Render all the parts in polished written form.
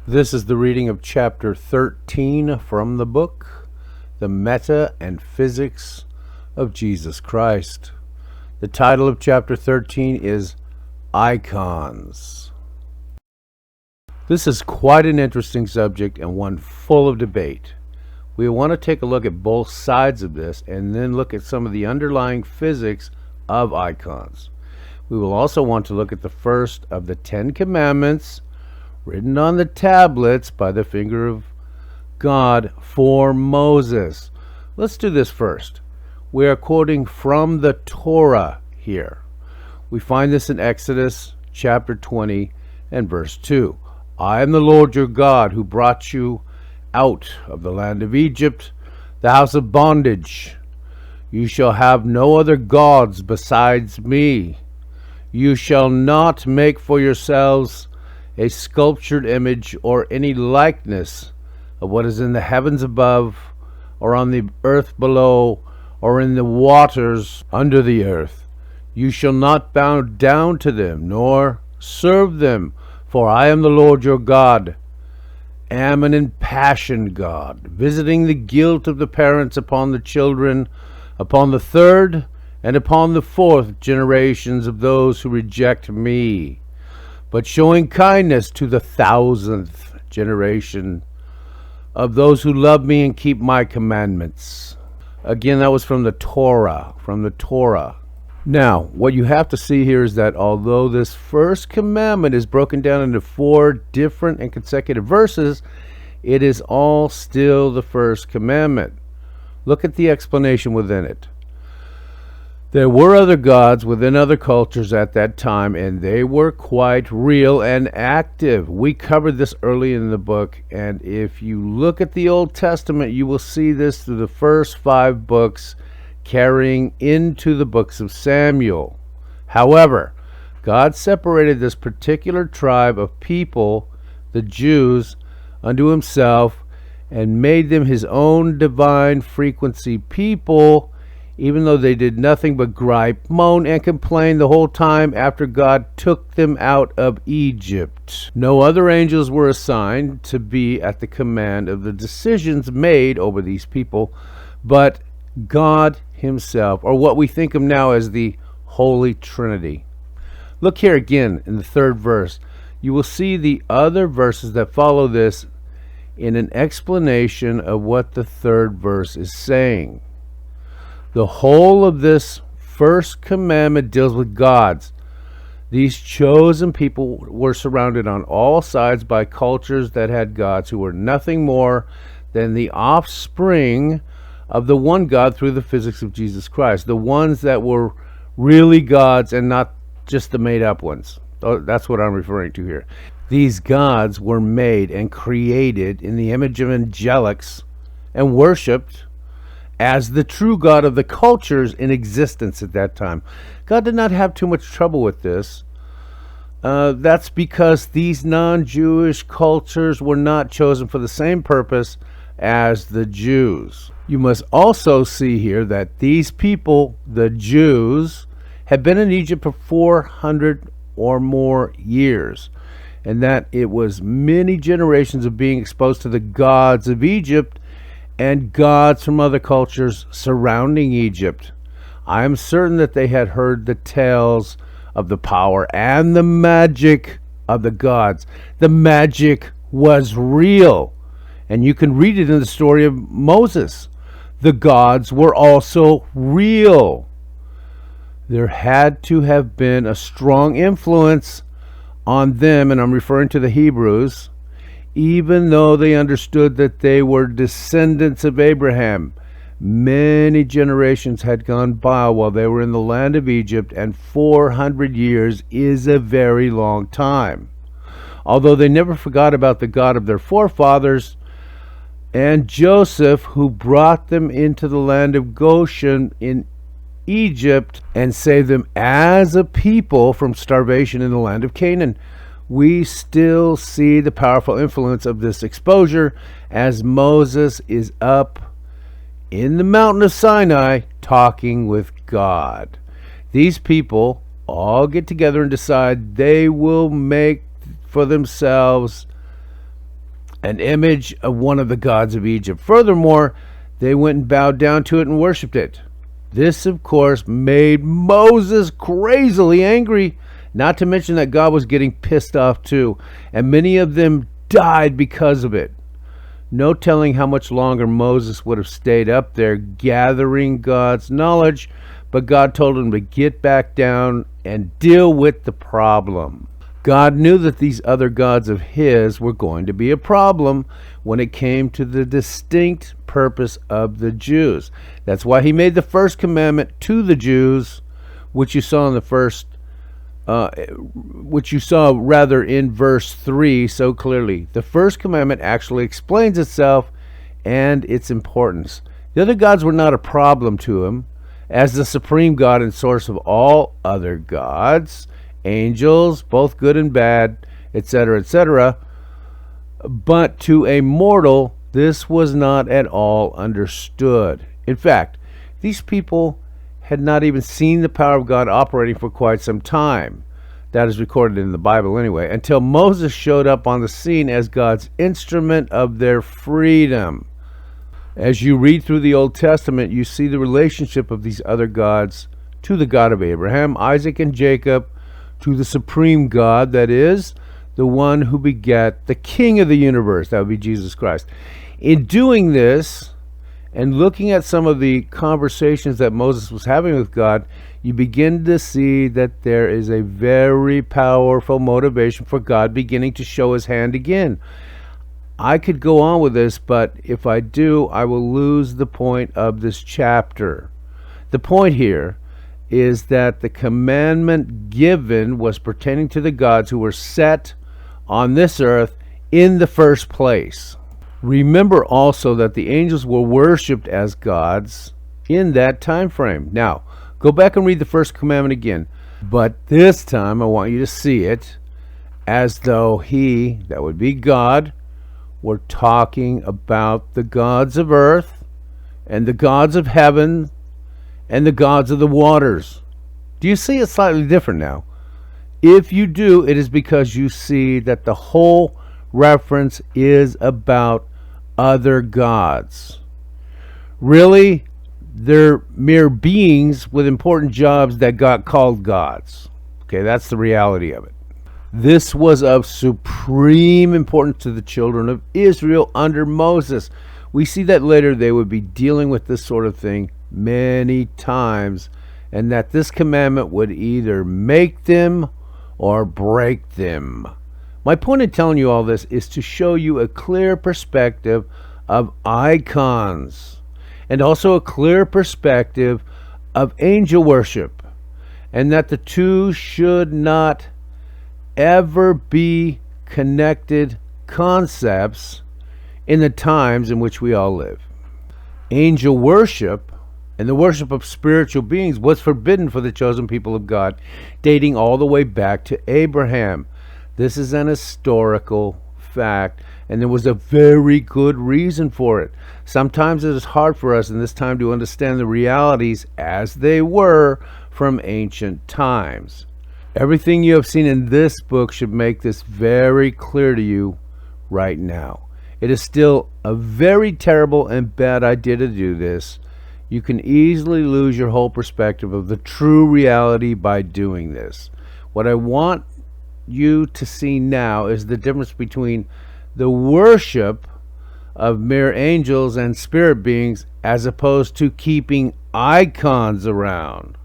This is the reading of chapter 13 from the book, The Meta and Physics of Jesus Christ. The title of chapter 13 is Icons. This is quite an interesting subject and one full of debate. We want to take a look at both sides of this and then look at some of the underlying physics of icons. We will also want to look at the first of the 10 Commandments written on the tablets by the finger of God for Moses. Let's do this first. We are quoting from the Torah here. We find this in Exodus chapter 20 and verse 2. I am the Lord your God who brought you out of the land of Egypt, the house of bondage. You shall have no other gods besides me. You shall not make for yourselves a sculptured image or any likeness of what is in the heavens above, or on the earth below, or in the waters under the earth. You shall not bow down to them, nor serve them, for I am the Lord your God, am an impassioned God, visiting the guilt of the parents upon the children, upon the third and upon the fourth generations of those who reject me, but showing kindness to the 1,000th generation of those who love me and keep my commandments. Again, that was from the Torah. Now, what you have to see here is that although this first commandment is broken down into 4 different and consecutive verses, it is all still the first commandment. Look at the explanation within it. There were other gods within other cultures at that time, and they were quite real and active. We covered this early in the book, and if you look at the Old Testament, you will see this through the first 5 books, carrying into the books of Samuel. However, God separated this particular tribe of people, the Jews, unto himself, and made them his own divine frequency people, even though they did nothing but gripe, moan, and complain the whole time after God took them out of Egypt. No other angels were assigned to be at the command of the decisions made over these people, but God himself, or what we think of now as the Holy Trinity. Look here again in the 3rd verse. You will see the other verses that follow this in an explanation of what the 3rd verse is saying. The whole of this first commandment deals with gods. These chosen people were surrounded on all sides by cultures that had gods who were nothing more than the offspring of the one God through the physics of Jesus Christ. The ones that were really gods and not just the made-up ones. That's what I'm referring to here. These gods were made and created in the image of angelics and worshipped as the true God of the cultures in existence at that time. God did not have too much trouble with this. That's because these non-Jewish cultures were not chosen for the same purpose as the Jews. You must also see here that these people, the Jews, had been in Egypt for 400 or more years, and that it was many generations of being exposed to the gods of Egypt and gods from other cultures surrounding Egypt. I am certain that they had heard the tales of the power and the magic of the gods. The magic was real, and you can read it in the story of Moses. The gods were also real. There had to have been a strong influence on them, and I'm referring to the Hebrews, even though they understood that they were descendants of Abraham. Many generations had gone by while they were in the land of Egypt, and 400 years is a very long time. Although they never forgot about the God of their forefathers and Joseph, who brought them into the land of Goshen in Egypt and saved them as a people from starvation in the land of Canaan. We still see the powerful influence of this exposure as Moses is up in the mountain of Sinai talking with God. These people all get together and decide they will make for themselves an image of one of the gods of Egypt. Furthermore, they went and bowed down to it and worshipped it. This, of course, made Moses crazily angry, not to mention that God was getting pissed off too, and many of them died because of it. No telling how much longer Moses would have stayed up there gathering God's knowledge, but God told him to get back down and deal with the problem. God knew that these other gods of his were going to be a problem when it came to the distinct purpose of the Jews. That's why he made the first commandment to the Jews, which you saw in the first which you saw rather in verse 3 so clearly. The first commandment actually explains itself and its importance. The other gods were not a problem to him as the supreme God and source of all other gods, angels, both good and bad, etc., etc. But to a mortal, this was not at all understood. In fact, these people had not even seen the power of God operating for quite some time. That is recorded in the Bible anyway, until Moses showed up on the scene as God's instrument of their freedom. As you read through the Old Testament, you see the relationship of these other gods to the God of Abraham, Isaac, and Jacob, to the supreme God, that is, the one who begat the King of the universe, that would be Jesus Christ. In doing this, and looking at some of the conversations that Moses was having with God, you begin to see that there is a very powerful motivation for God beginning to show his hand again. I could go on with this, but if I do, I will lose the point of this chapter. The point here is that the commandment given was pertaining to the gods who were set on this earth in the first place. Remember also that the angels were worshipped as gods in that time frame. Now, go back and read the first commandment again. But this time I want you to see it as though he, that would be God, were talking about the gods of earth and the gods of heaven and the gods of the waters. Do you see it slightly different now? If you do, it is because you see that the whole reference is about other gods. Really, they're mere beings with important jobs that got called gods. Okay, that's the reality of it. This was of supreme importance to the children of Israel under Moses. We see that later they would be dealing with this sort of thing many times, and that this commandment would either make them or break them. My point in telling you all this is to show you a clear perspective of icons and also a clear perspective of angel worship, and that the two should not ever be connected concepts in the times in which we all live. Angel worship and the worship of spiritual beings was forbidden for the chosen people of God, dating all the way back to Abraham. This is an historical fact, and there was a very good reason for it. Sometimes it is hard for us in this time to understand the realities as they were from ancient times. Everything you have seen in this book should make this very clear to you right now. It is still a very terrible and bad idea to do this. You can easily lose your whole perspective of the true reality by doing this. What I want you to see now is the difference between the worship of mere angels and spirit beings as opposed to keeping icons around.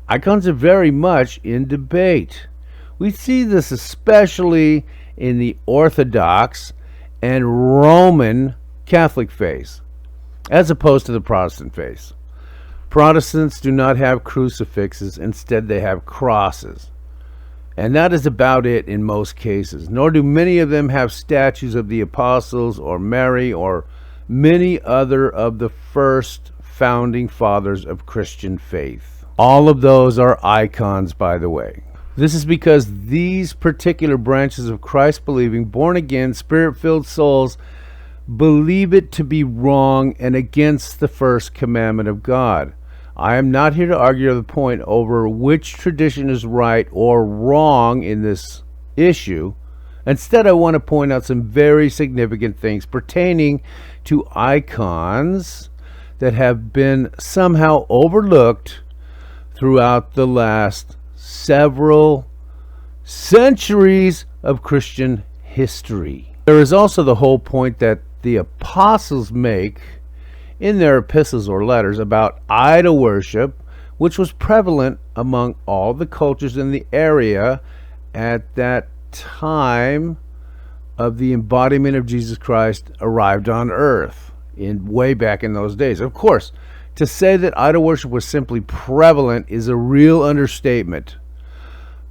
Icons are very much in debate. We see this especially in the Orthodox and Roman Catholic faith, as opposed to the Protestant faith. Protestants do not have crucifixes, instead they have crosses. And that is about it in most cases. Nor do many of them have statues of the apostles or Mary or many other of the first founding fathers of Christian faith. All of those are icons, by the way. This is because these particular branches of Christ-believing, born-again, spirit-filled souls believe it to be wrong and against the first commandment of God. I am not here to argue the point over which tradition is right or wrong in this issue. Instead, I want to point out some very significant things pertaining to icons that have been somehow overlooked throughout the last several centuries of Christian history. There is also the whole point that the apostles make in their epistles or letters about idol worship, which was prevalent among all the cultures in the area at that time of the embodiment of Jesus Christ arrived on earth, in way back in those days. Of course, to say that idol worship was simply prevalent is a real understatement.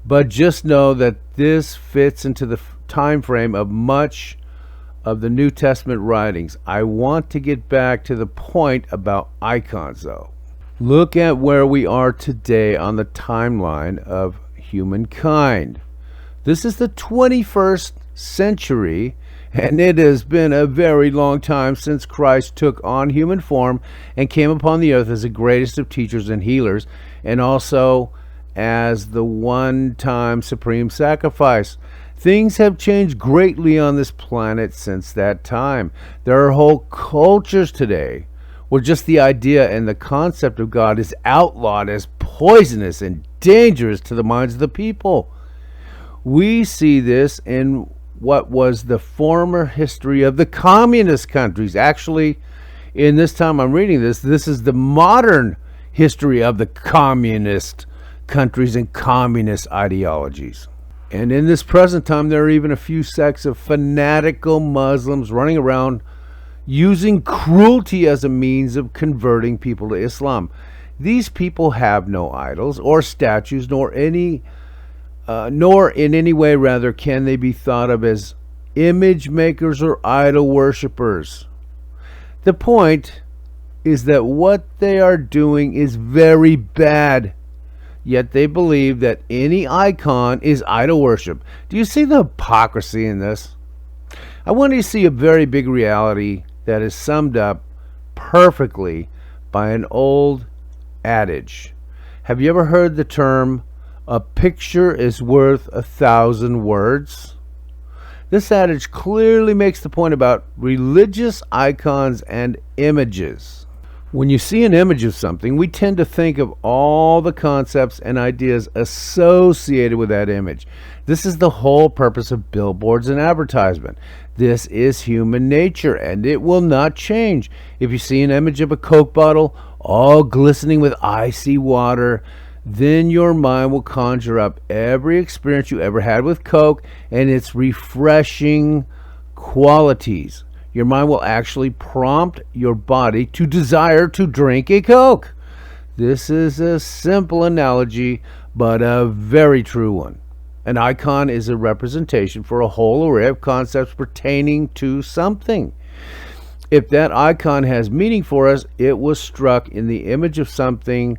But just know that this fits into the time frame of much of the New Testament writings. I want to get back to the point about icons, though. Look at where we are today on the timeline of humankind. This is the 21st century, and it has been a very long time since Christ took on human form and came upon the earth as the greatest of teachers and healers, and also as the one-time supreme sacrifice. Things have changed greatly on this planet since that time. There are whole cultures today where just the idea and the concept of God is outlawed as poisonous and dangerous to the minds of the people. We see this in what was the former history of the communist countries. Actually, in this time I'm reading this is the modern history of the communist countries and communist ideologies. And in this present time, there are even a few sects of fanatical Muslims running around using cruelty as a means of converting people to Islam. These people have no idols or statues, nor in any way rather can they be thought of as image makers or idol worshippers. The point is that what they are doing is very bad, yet they believe that any icon is idol worship. Do you see the hypocrisy in this? I want you to see a very big reality that is summed up perfectly by an old adage. Have you ever heard the term, "A picture is worth 1,000 words"? This adage clearly makes the point about religious icons and images. When you see an image of something, we tend to think of all the concepts and ideas associated with that image. This is the whole purpose of billboards and advertisement. This is human nature, and it will not change. If you see an image of a Coke bottle all glistening with icy water, then your mind will conjure up every experience you ever had with Coke and its refreshing qualities. Your mind will actually prompt your body to desire to drink a Coke. This is a simple analogy, but a very true one. An icon is a representation for a whole array of concepts pertaining to something. If that icon has meaning for us, it was struck in the image of something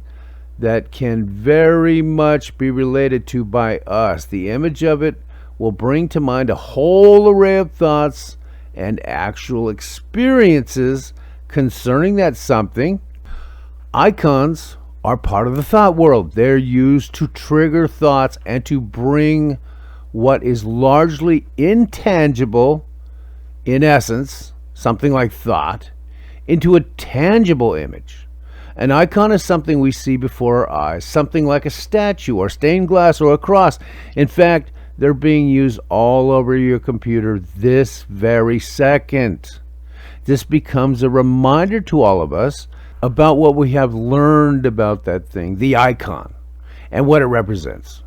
that can very much be related to by us. The image of it will bring to mind a whole array of thoughts and actual experiences concerning that something. Icons are part of the thought world. They're used to trigger thoughts and to bring what is largely intangible, in essence, something like thought, into a tangible image. An icon is something we see before our eyes, something like a statue or stained glass or a cross. In fact, they're being used all over your computer this very second. This becomes a reminder to all of us about what we have learned about that thing, the icon, and what it represents.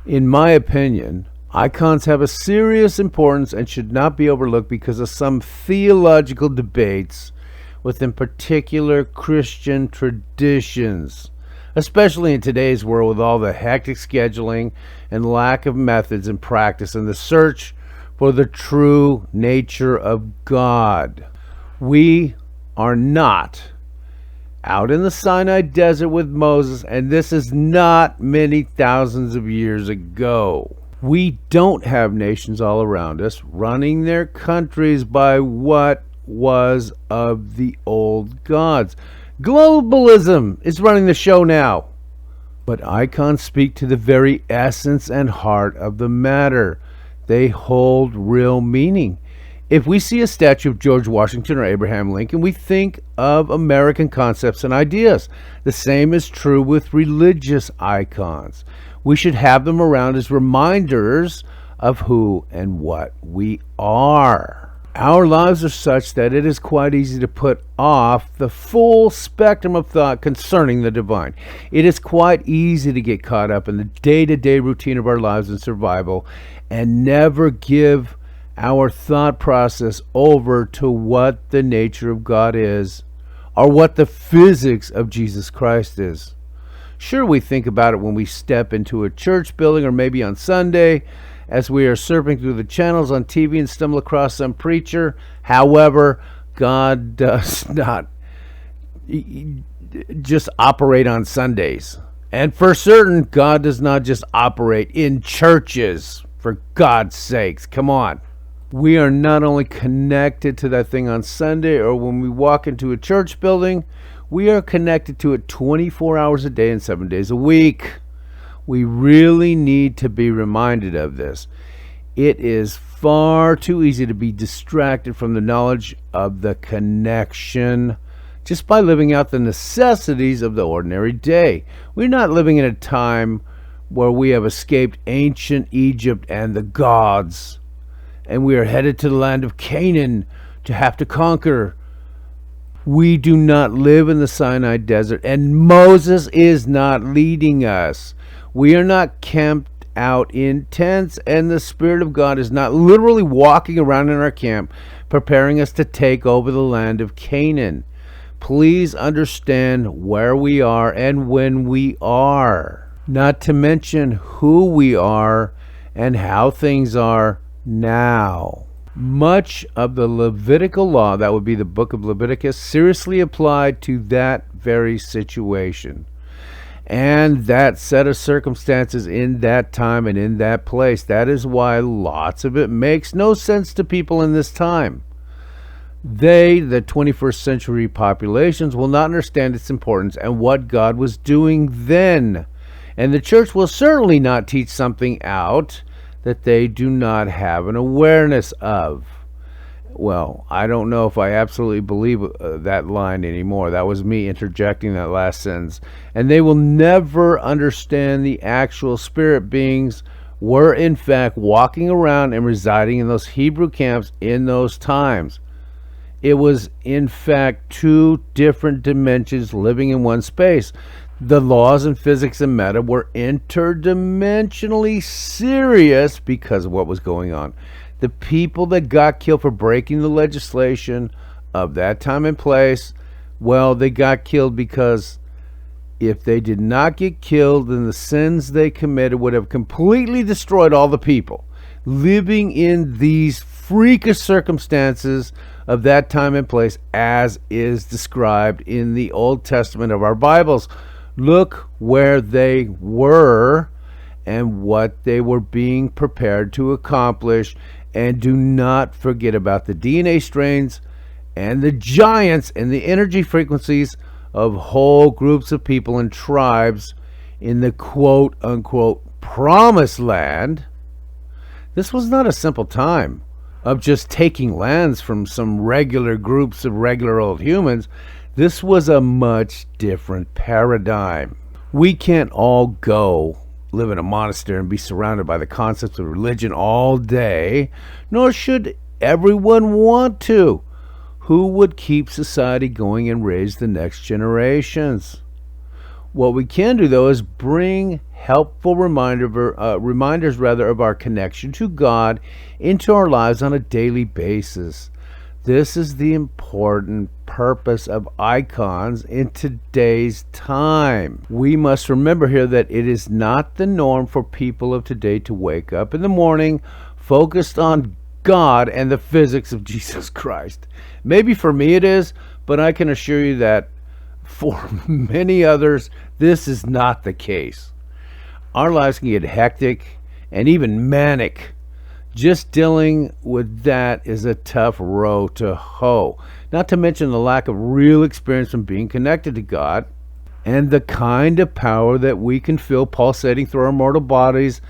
In my opinion, icons have a serious importance and should not be overlooked because of some theological debates within particular Christian traditions, especially in today's world with all the hectic scheduling and lack of methods and practice and the search for the true nature of God. We are not out in the Sinai desert with Moses, and this is not many thousands of years ago. We don't have nations all around us running their countries by what was of the old gods. Globalism is running the show now. But icons speak to the very essence and heart of the matter. They hold real meaning. If we see a statue of George Washington or Abraham Lincoln, we think of American concepts and ideas. The same is true with religious icons. We should have them around as reminders of who and what we are. Our lives are such that it is quite easy to put off the full spectrum of thought concerning the divine. It is quite easy to get caught up in the day-to-day routine of our lives and survival and never give our thought process over to what the nature of God is or what the physics of Jesus Christ is. Sure, we think about it when we step into a church building or maybe on Sunday as we are surfing through the channels on TV and stumble across some preacher. However, God does not just operate on Sundays. And for certain, God does not just operate in churches, for God's sakes. Come on. We are not only connected to that thing on Sunday or when we walk into a church building, we are connected to it 24 hours a day and 7 days a week. We really need to be reminded of this. It is far too easy to be distracted from the knowledge of the connection just by living out the necessities of the ordinary day. We're not living in a time where we have escaped ancient Egypt and the gods, and we are headed to the land of Canaan to have to conquer. We do not live in the Sinai desert, and Moses is not leading us. We are not camped out in tents, and the Spirit of God is not literally walking around in our camp, preparing us to take over the land of Canaan. Please understand where we are and when we are, not to mention who we are and how things are now. Much of the Levitical law, that would be the book of Leviticus, seriously applied to that very situation and that set of circumstances in that time and in that place. That is why lots of it makes no sense to people in this time. They, the 21st century populations, will not understand its importance and what God was doing then. And the church will certainly not teach something out that they do not have an awareness of. Well, I don't know if I absolutely believe that line anymore. That was me interjecting that last sentence. And they will never understand the actual spirit beings were in fact walking around and residing in those Hebrew camps in those times. It was in fact two different dimensions living in one space. The laws in physics and meta were interdimensionally serious because of what was going on. The people that got killed for breaking the legislation of that time and place, well, they got killed because if they did not get killed, then the sins they committed would have completely destroyed all the people living in these freakish circumstances of that time and place, as is described in the Old Testament of our Bibles. Look where they were and what they were being prepared to accomplish. And do not forget about the DNA strains and the giants and the energy frequencies of whole groups of people and tribes in the quote-unquote promised land. This was not a simple time of just taking lands from some regular groups of regular old humans. This was a much different paradigm. We can't all go live in a monastery and be surrounded by the concepts of religion all day, nor should everyone want to. Who would keep society going and raise the next generations? What we can do, though, is bring helpful reminders of our connection to God into our lives on a daily basis. This is the important purpose of icons in today's time. We must remember here that it is not the norm for people of today to wake up in the morning focused on God and the physics of Jesus Christ. Maybe for me it is, but I can assure you that for many others, this is not the case. Our lives can get hectic and even manic. Just dealing with that is a tough row to hoe. Not to mention the lack of real experience from being connected to God and the kind of power that we can feel pulsating through our mortal bodies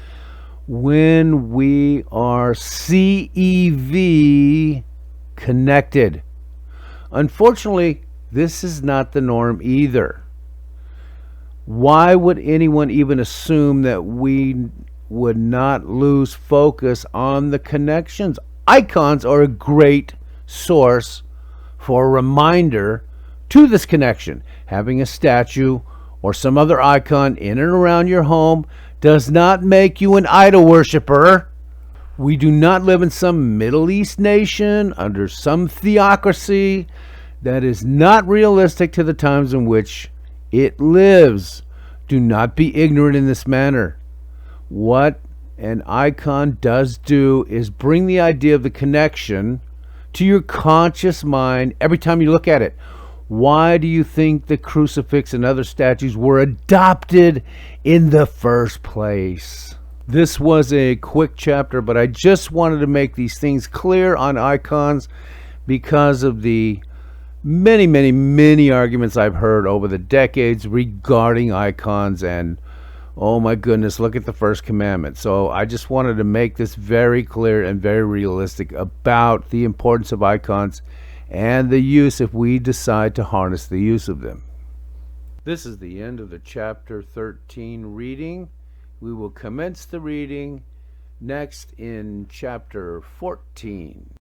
when we are CEV connected. Unfortunately, this is not the norm either. Why would anyone even assume that we would not lose focus on the connections? Icons are a great source for a reminder to this connection. Having a statue or some other icon in and around your home does not make you an idol worshiper. We do not live in some Middle East nation under some theocracy that is not realistic to the times in which it lives. Do not be ignorant in this manner. What an icon does do is bring the idea of the connection to your conscious mind every time you look at it. Why do you think the crucifix and other statues were adopted in the first place? This was a quick chapter, but I just wanted to make these things clear on icons because of the many arguments I've heard over the decades regarding icons. And oh my goodness, look at the first commandment. So I just wanted to make this very clear and very realistic about the importance of icons and the use if we decide to harness the use of them. This is the end of the chapter 13 reading. We will commence the reading next in chapter 14.